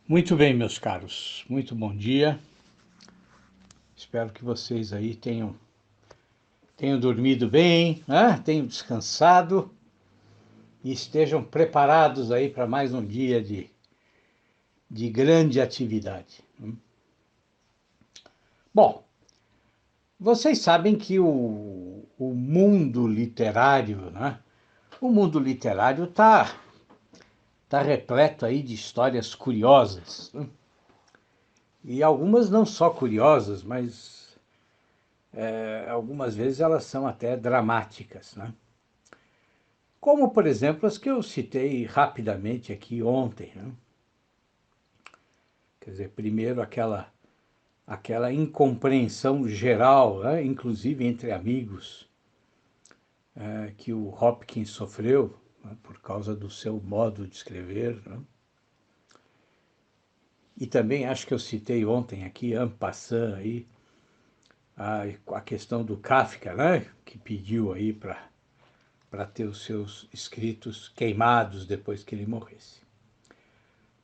Muito bem, meus caros, muito bom dia. Espero que vocês aí tenham dormido bem, né? Tenham descansado e estejam preparados aí para mais um dia de grande atividade. Bom, vocês sabem que o mundo literário, né? O mundo literário tá repleto aí de histórias curiosas, né? E algumas não só curiosas, mas algumas vezes elas são até dramáticas, né? Como, por exemplo, as que eu citei rapidamente aqui ontem, né? Quer dizer, primeiro aquela incompreensão geral, né? Inclusive entre amigos, que o Hopkins sofreu, né? Por causa do seu modo de escrever, né? E também acho que eu citei ontem aqui, en passant, aí, a questão do Kafka, né? Que pediu aí para ter os seus escritos queimados depois que ele morresse.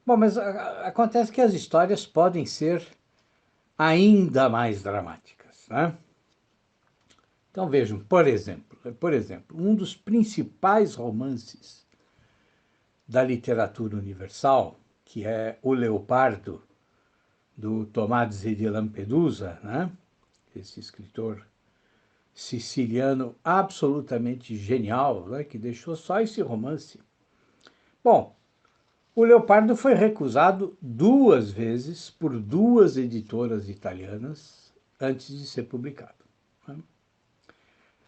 Bom, mas acontece que as histórias podem ser ainda mais dramáticas, né? Então vejam, por exemplo, um dos principais romances da literatura universal, que é O Leopardo, do Tomasi de Lampedusa, né? Esse escritor siciliano absolutamente genial, né? Que deixou só esse romance. Bom, o Leopardo foi recusado 2 vezes por 2 editoras italianas antes de ser publicado.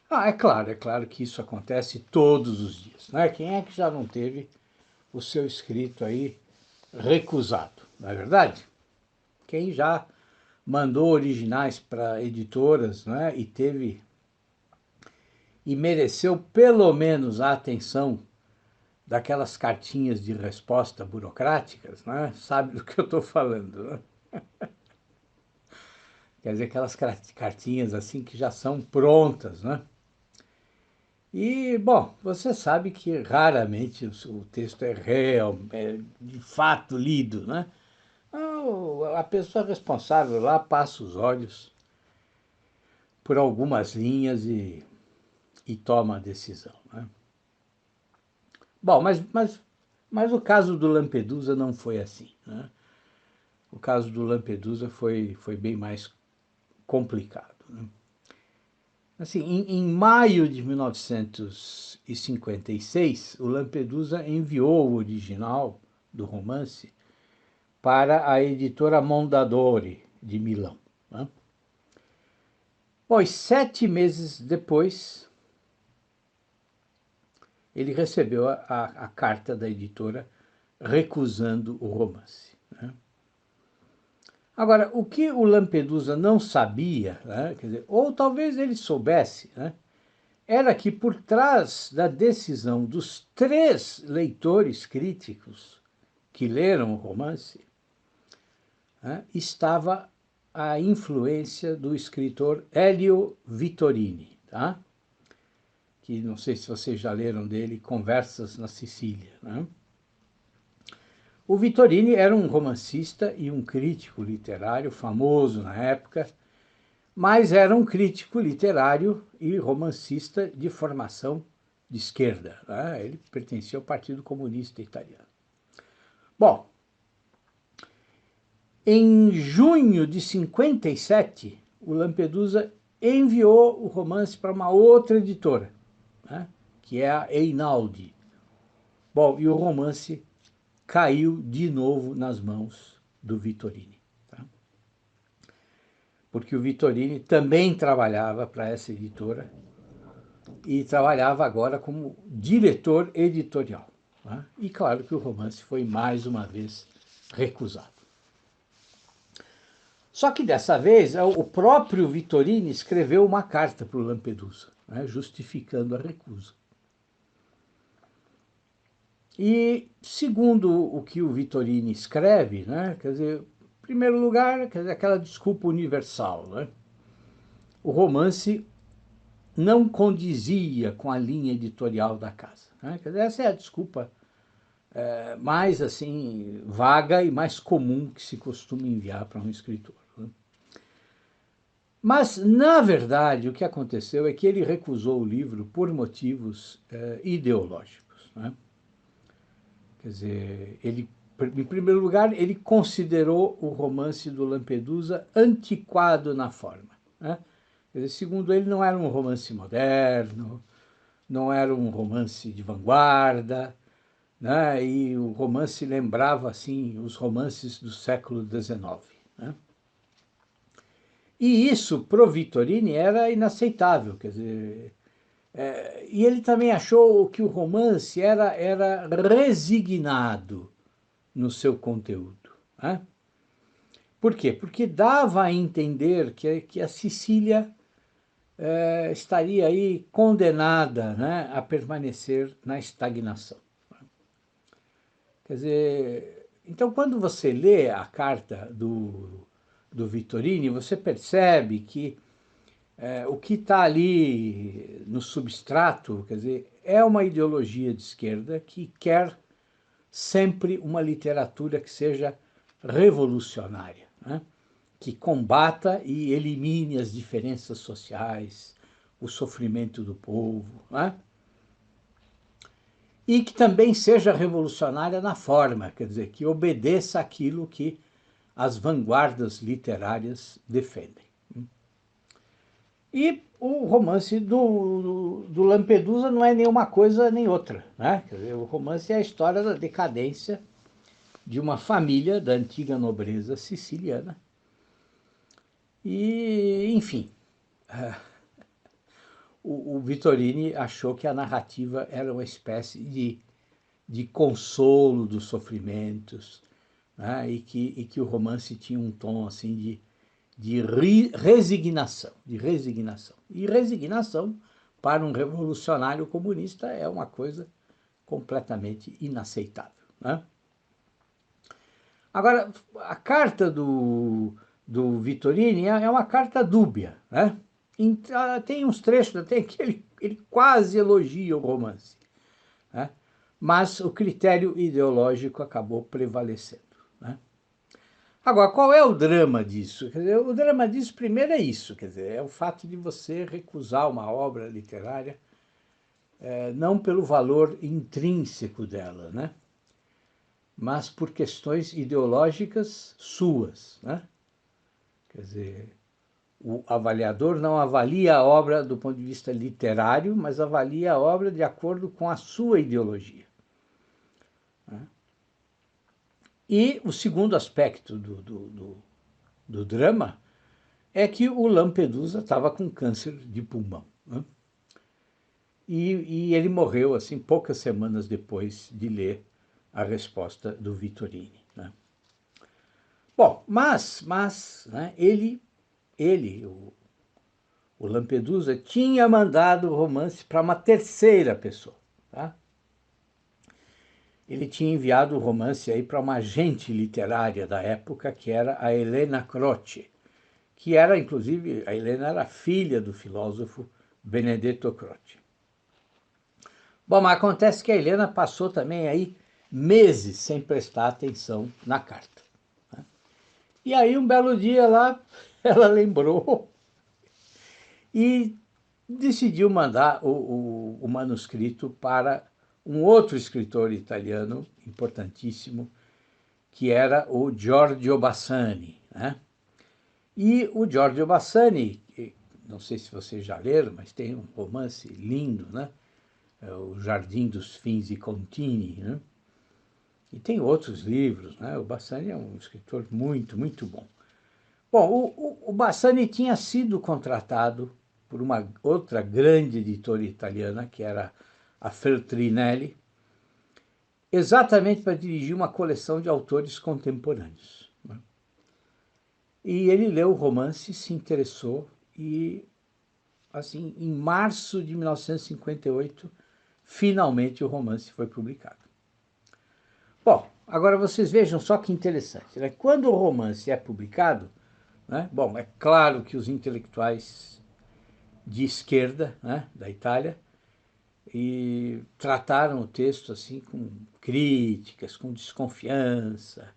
É claro que isso acontece todos os dias, né? Quem é que já não teve o seu escrito aí recusado, não é verdade? Quem já mandou originais para editoras, né? E mereceu pelo menos a atenção daquelas cartinhas de resposta burocráticas, né? Sabe do que eu estou falando, né? Quer dizer, aquelas cartinhas assim que já são prontas, né? E, bom, você sabe que raramente o texto é real, é de fato lido, né? A pessoa responsável lá passa os olhos por algumas linhas e toma a decisão, né? Bom, mas o caso do Lampedusa não foi assim, né? O caso do Lampedusa foi bem mais complicado, né? Assim, em maio de 1956, o Lampedusa enviou o original do romance para a editora Mondadori, de Milão, né? Pois 7 meses depois, ele recebeu a carta da editora recusando o romance, né? Agora, o que o Lampedusa não sabia, né, quer dizer, ou talvez ele soubesse, né, era que por trás da decisão dos 3 leitores críticos que leram o romance, né, estava a influência do escritor Elio Vittorini, tá? Que não sei se vocês já leram dele, Conversas na Sicília, né? O Vittorini era um romancista e um crítico literário famoso na época, mas era um crítico literário e romancista de formação de esquerda, né? Ele pertencia ao Partido Comunista Italiano. Bom, em junho de 57, o Lampedusa enviou o romance para uma outra editora, né? Que é a Einaudi. Bom, e o romance caiu de novo nas mãos do Vittorini, tá? Porque o Vittorini também trabalhava para essa editora e trabalhava agora como diretor editorial, né? E claro que o romance foi mais uma vez recusado. Só que dessa vez o próprio Vittorini escreveu uma carta para o Lampedusa, né, justificando a recusa. E segundo o que o Vittorini escreve, né, quer dizer, em primeiro lugar, quer dizer, aquela desculpa universal, né? O romance não condizia com a linha editorial da casa, né? Quer dizer, essa é a desculpa mais assim vaga e mais comum que se costuma enviar para um escritor, né? Mas, na verdade, o que aconteceu é que ele recusou o livro por motivos ideológicos, né? Quer dizer, ele, em primeiro lugar, ele considerou o romance do Lampedusa antiquado na forma, né? Quer dizer, segundo ele, não era um romance moderno, não era um romance de vanguarda, né? E o romance lembrava, assim, os romances do século XIX, né? E isso, pro Vittorini, era inaceitável, quer dizer, e ele também achou que o romance era resignado no seu conteúdo, né? Por quê? Porque dava a entender que a Sicília estaria aí condenada, né, a permanecer na estagnação. Quer dizer, então quando você lê a carta do Vittorini, você percebe que o que está ali no substrato, quer dizer, é uma ideologia de esquerda que quer sempre uma literatura que seja revolucionária, né? Que combata e elimine as diferenças sociais, o sofrimento do povo, né? E que também seja revolucionária na forma, quer dizer, que obedeça aquilo que as vanguardas literárias defendem. E o romance do Lampedusa não é nenhuma coisa nem outra, né? Quer dizer, o romance é a história da decadência de uma família da antiga nobreza siciliana. E, enfim, o Vittorini achou que a narrativa era uma espécie de consolo dos sofrimentos, né? E que o romance tinha um tom assim de resignação, de resignação. E resignação, para um revolucionário comunista, é uma coisa completamente inaceitável, né? Agora, a carta do Vittorini é uma carta dúbia, né? Tem uns trechos até que ele quase elogia o romance, né? Mas o critério ideológico acabou prevalecendo, né? Agora, qual é o drama disso? Quer dizer, o drama disso, primeiro, é isso, quer dizer, é o fato de você recusar uma obra literária não pelo valor intrínseco dela, né? Mas por questões ideológicas suas, né? Quer dizer, o avaliador não avalia a obra do ponto de vista literário, mas avalia a obra de acordo com a sua ideologia, né? E o segundo aspecto do drama é que o Lampedusa estava com câncer de pulmão, né? E ele morreu assim poucas semanas depois de ler a resposta do Vittorini, né? Bom, mas né, o Lampedusa, tinha mandado o romance para uma terceira pessoa, tá? Ele tinha enviado o romance aí para uma agente literária da época, que era a Elena Croce, que era, inclusive, a Helena era filha do filósofo Benedetto Croce. Bom, mas acontece que a Helena passou também aí meses sem prestar atenção na carta, né? E aí, um belo dia lá, ela lembrou e decidiu mandar o manuscrito para um outro escritor italiano importantíssimo, que era o Giorgio Bassani, né? E o Giorgio Bassani, não sei se vocês já leram, mas tem um romance lindo, né? O Jardim dos Fins e Contini, né? E tem outros livros, né? O Bassani é um escritor muito, muito bom. Bom, o Bassani tinha sido contratado por uma outra grande editora italiana, que era a Feltrinelli, exatamente para dirigir uma coleção de autores contemporâneos, né? E ele leu o romance, se interessou e, assim, em março de 1958, finalmente o romance foi publicado. Bom, agora vocês vejam só que interessante, né? Quando o romance é publicado, né? Bom, é claro que os intelectuais de esquerda, né, da Itália, e trataram o texto assim com críticas, com desconfiança,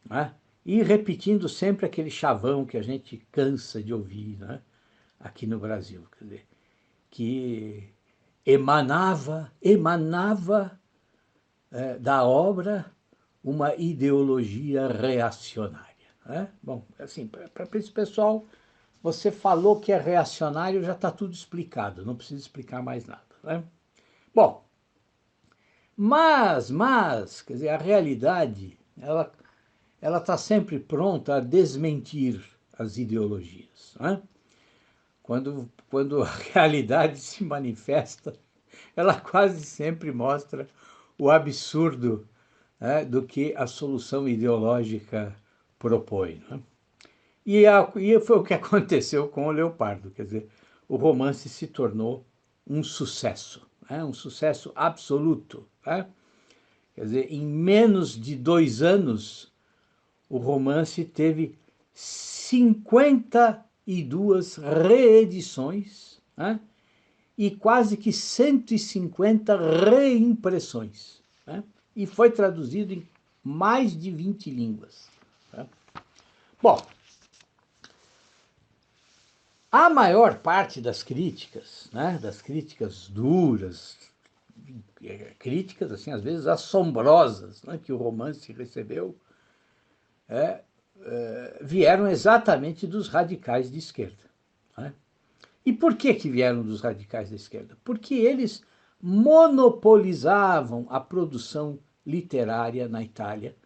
né? E repetindo sempre aquele chavão que a gente cansa de ouvir, né? Aqui no Brasil, quer dizer, que emanava da obra uma ideologia reacionária, né? Bom, assim, para esse pessoal, você falou que é reacionário, já está tudo explicado, não precisa explicar mais nada, né? Bom, mas, quer dizer, a realidade, ela está sempre pronta a desmentir as ideologias, né? Quando a realidade se manifesta, ela quase sempre mostra o absurdo, né, do que a solução ideológica propõe, né? E foi o que aconteceu com o Leopardo, quer dizer, o romance se tornou um sucesso, né, um sucesso absoluto, né? Quer dizer, em menos de 2 anos, o romance teve 52 reedições, né? E quase que 150 reimpressões, né? E foi traduzido em mais de 20 línguas, né? Bom, a maior parte das críticas, né, das críticas duras, críticas, assim, às vezes assombrosas, né, que o romance recebeu, vieram exatamente dos radicais de esquerda, né? E por que vieram dos radicais da esquerda? Porque eles monopolizavam a produção literária na Itália,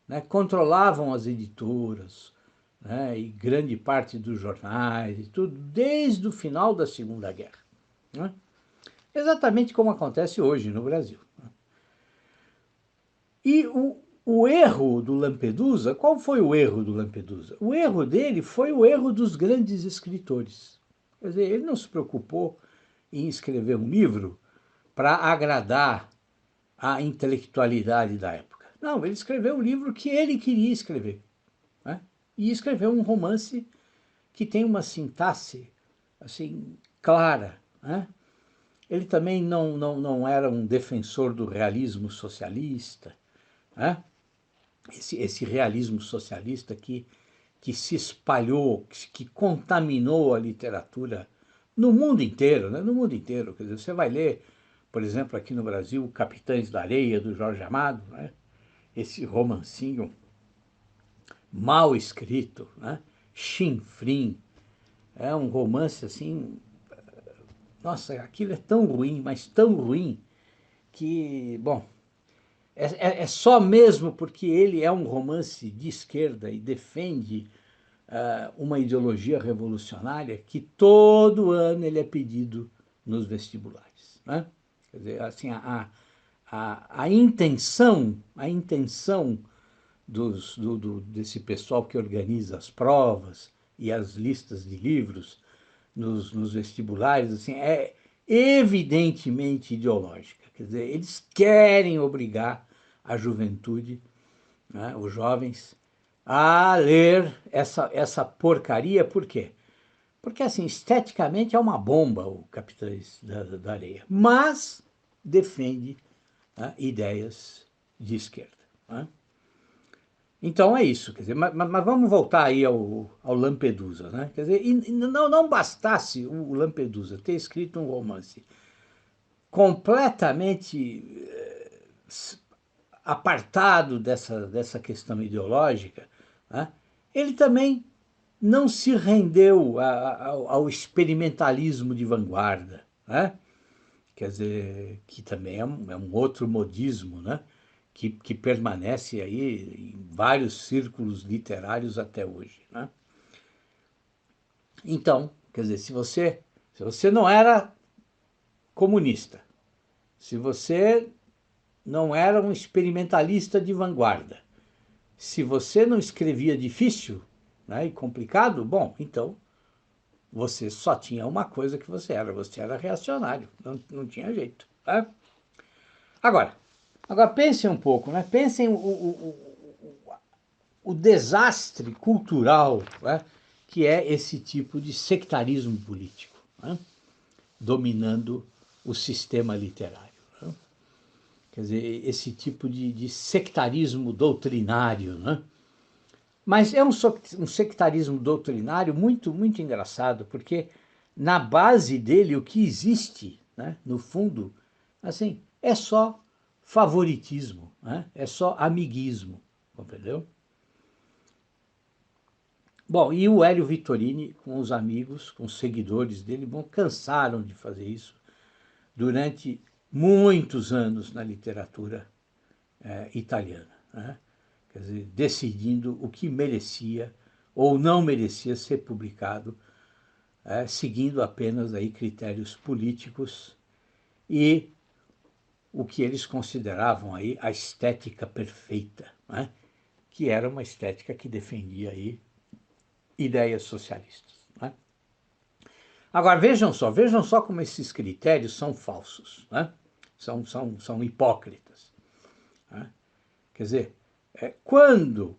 né? Controlavam as editoras, né? E grande parte dos jornais, e tudo, desde o final da Segunda Guerra, né? Exatamente como acontece hoje no Brasil. E o erro do Lampedusa, qual foi o erro do Lampedusa? O erro dele foi o erro dos grandes escritores. Quer dizer, ele não se preocupou em escrever um livro para agradar a intelectualidade da época. Não, ele escreveu um livro que ele queria escrever, né? E escreveu um romance que tem uma sintaxe assim clara, né? Ele também não era um defensor do realismo socialista, né? Esse realismo socialista que se espalhou, que contaminou a literatura no mundo inteiro, né? No mundo inteiro. Quer dizer, você vai ler, por exemplo, aqui no Brasil, Capitães da Areia, do Jorge Amado, né? Esse romancinho mal escrito, né? Chinfrim, é um romance assim, nossa, aquilo é tão ruim, mas tão ruim, que, bom, é só mesmo porque ele é um romance de esquerda e defende uma ideologia revolucionária que todo ano ele é pedido nos vestibulares, né? Quer dizer, assim, a intenção desse pessoal que organiza as provas e as listas de livros nos vestibulares, assim, é evidentemente ideológica. Quer dizer, eles querem obrigar a juventude, né, os jovens, a ler essa porcaria. Por quê? Porque, assim, esteticamente é uma bomba o Capitães da Areia, mas defende, né, ideias de esquerda, né? Então é isso, quer dizer, mas vamos voltar aí ao Lampedusa, né? Quer dizer, e não bastasse o Lampedusa ter escrito um romance completamente apartado dessa questão ideológica, né? Ele também não se rendeu ao experimentalismo de vanguarda, né? Quer dizer, que também é um outro modismo, né? Que permanece aí em vários círculos literários até hoje, né? Então, quer dizer, se você não era comunista, se você não era um experimentalista de vanguarda, se você não escrevia difícil, né, e complicado, bom, então você só tinha uma coisa que você era reacionário, não tinha jeito, né? Agora, pensem um pouco, né? Pensem o desastre cultural, né, que é esse tipo de sectarismo político, né, dominando o sistema literário, né? quer dizer, esse tipo de sectarismo doutrinário, né? Mas é um sectarismo doutrinário muito, muito engraçado, porque na base dele o que existe, né, no fundo, assim, é só favoritismo, né? É só amiguismo, entendeu? Bom, e o Hélio Vittorini, com os amigos, com os seguidores dele, bom, cansaram de fazer isso durante muitos anos na literatura italiana, né? Quer dizer, decidindo o que merecia ou não merecia ser publicado, seguindo apenas aí critérios políticos e o que eles consideravam aí a estética perfeita, né? Que era uma estética que defendia aí ideias socialistas, né? Agora, vejam só como esses critérios são falsos, né? São hipócritas, né? Quer dizer, quando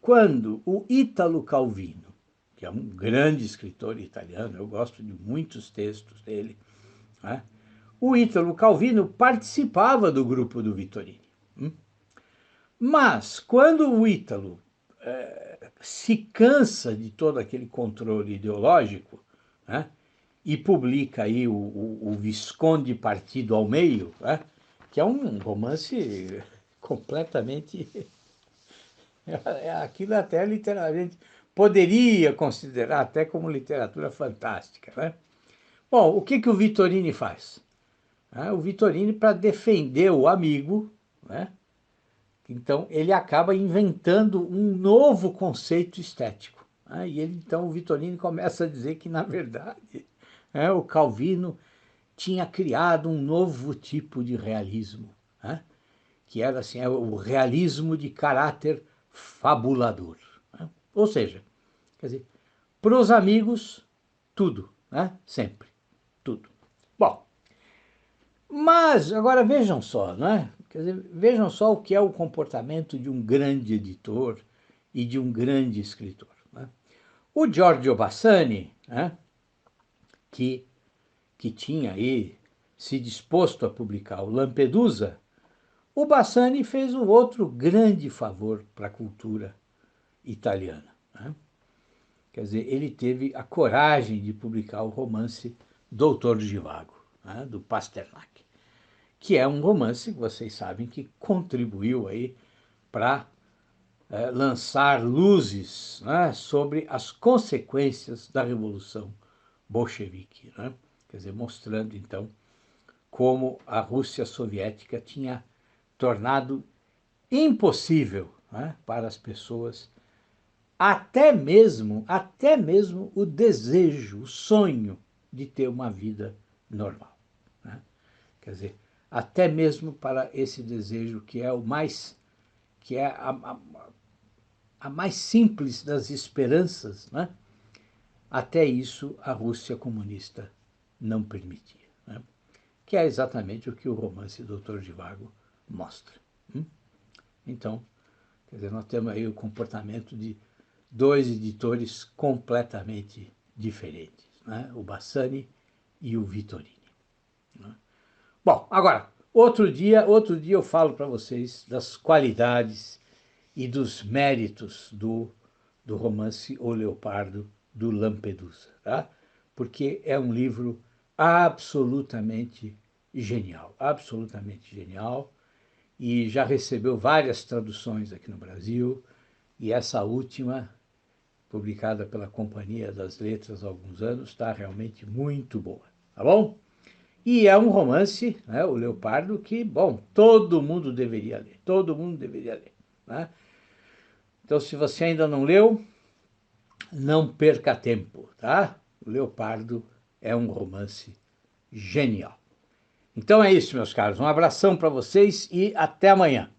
o Ítalo Calvino, que é um grande escritor italiano, eu gosto de muitos textos dele, né? O Ítalo Calvino participava do grupo do Vittorini. Mas, quando o Ítalo se cansa de todo aquele controle ideológico, né, e publica aí o Visconde Partido ao Meio, né, que é um romance completamente... Aquilo até literalmente poderia considerar até como literatura fantástica, né? Bom, o que o Vittorini faz? O Vittorini, para defender o amigo, né, então ele acaba inventando um novo conceito estético. E ele, então, o Vittorini começa a dizer que, na verdade, o Calvino tinha criado um novo tipo de realismo, né, que era assim, o realismo de caráter fabulador, né? Ou seja, quer dizer, para os amigos, tudo, né? Sempre, tudo. Bom, mas agora vejam só, né? Quer dizer, vejam só o que é o comportamento de um grande editor e de um grande escritor, né? O Giorgio Bassani, né, que, que tinha aí se disposto a publicar o Lampedusa, o Bassani fez um outro grande favor para a cultura italiana, né? Quer dizer, ele teve a coragem de publicar o romance Doutor Zhivago, né, do Pasternak, que é um romance que vocês sabem que contribuiu aí para lançar luzes, né, sobre as consequências da Revolução Bolchevique, né? Quer dizer, mostrando então como a Rússia soviética tinha tornado impossível, né, para as pessoas até mesmo o desejo, o sonho de ter uma vida normal, né? Quer dizer, até mesmo para esse desejo que é o mais, que é a mais simples das esperanças, né? Até isso a Rússia comunista não permitia, né? Que é exatamente o que o romance Doutor Zhivago mostra. Então, quer dizer, nós temos aí o comportamento de dois editores completamente diferentes, né? O Bassani e o Vittorini, né? Bom, agora, outro dia eu falo para vocês das qualidades e dos méritos do romance O Leopardo, do Lampedusa, tá? Porque é um livro absolutamente genial, e já recebeu várias traduções aqui no Brasil, e essa última, publicada pela Companhia das Letras há alguns anos, está realmente muito boa, tá bom? E é um romance, né, o Leopardo, que, bom, todo mundo deveria ler, né? Então, se você ainda não leu, não perca tempo, tá? O Leopardo é um romance genial. Então é isso, meus caros. Um abração para vocês e até amanhã.